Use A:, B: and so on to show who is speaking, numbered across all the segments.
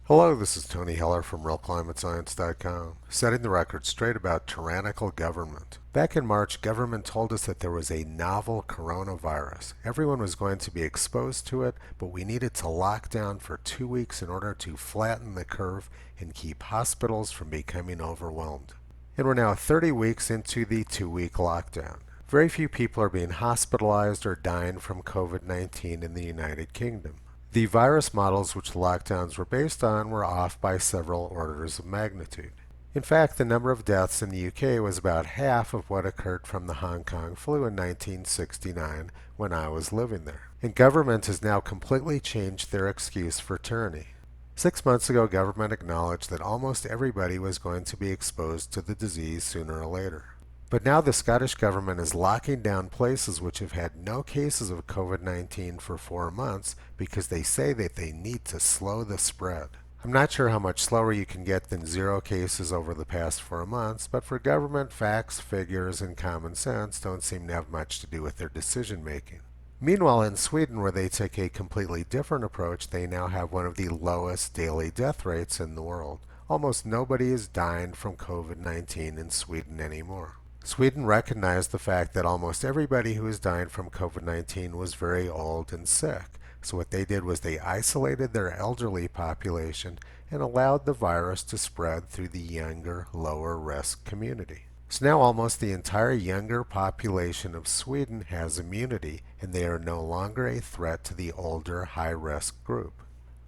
A: Hello, this is Tony Heller from RealClimateScience.com, setting the record straight about tyrannical government. Back in March, government told us that there was a novel coronavirus. Everyone was going to be exposed to it, but we needed to lock down for 2 weeks in order to flatten the curve and keep hospitals from becoming overwhelmed. And we're now 30 weeks into the 2-week lockdown. Very few people are being hospitalized or dying from COVID-19 in the United Kingdom. The virus models which the lockdowns were based on were off by several orders of magnitude. In fact, the number of deaths in the UK was about half of what occurred from the Hong Kong flu in 1969 when I was living there. And government has now completely changed their excuse for tyranny. 6 months ago, government acknowledged that almost everybody was going to be exposed to the disease sooner or later. But now the Scottish government is locking down places which have had no cases of COVID-19 for 4 months because they say that they need to slow the spread. I'm not sure how much slower you can get than 0 cases over the past 4 months, but for government, facts, figures, and common sense don't seem to have much to do with their decision making. Meanwhile, in Sweden, where they took a completely different approach, they now have one of the lowest daily death rates in the world. Almost nobody is dying from COVID-19 in Sweden anymore. Sweden recognized the fact that almost everybody who was dying from COVID-19 was very old and sick. So what they did was they isolated their elderly population and allowed the virus to spread through the younger, lower risk community. So now almost the entire younger population of Sweden has immunity, and they are no longer a threat to the older, high-risk group.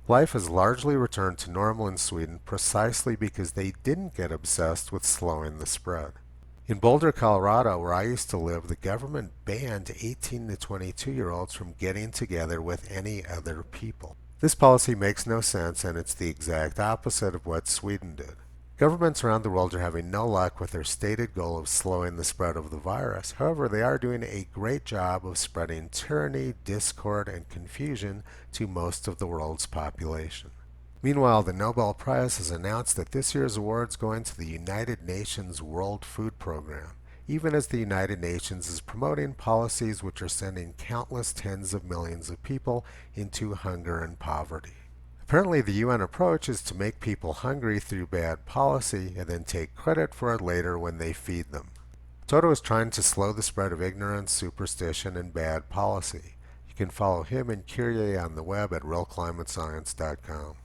A: Life has largely returned to normal in Sweden precisely because they didn't get obsessed with slowing the spread. In Boulder, Colorado, where I used to live, the government banned 18 to 22-year-olds from getting together with any other people. This policy makes no sense, and it's the exact opposite of what Sweden did. Governments around the world are having no luck with their stated goal of slowing the spread of the virus. However, they are doing a great job of spreading tyranny, discord, and confusion to most of the world's population. Meanwhile, the Nobel Prize has announced that this year's award is going to the United Nations World Food Program, even as the United Nations is promoting policies which are sending countless tens of millions of people into hunger and poverty. Apparently, the UN approach is to make people hungry through bad policy and then take credit for it later when they feed them. Toto is trying to slow the spread of ignorance, superstition, and bad policy. You can follow him and Kyrie on the web at realclimatescience.com.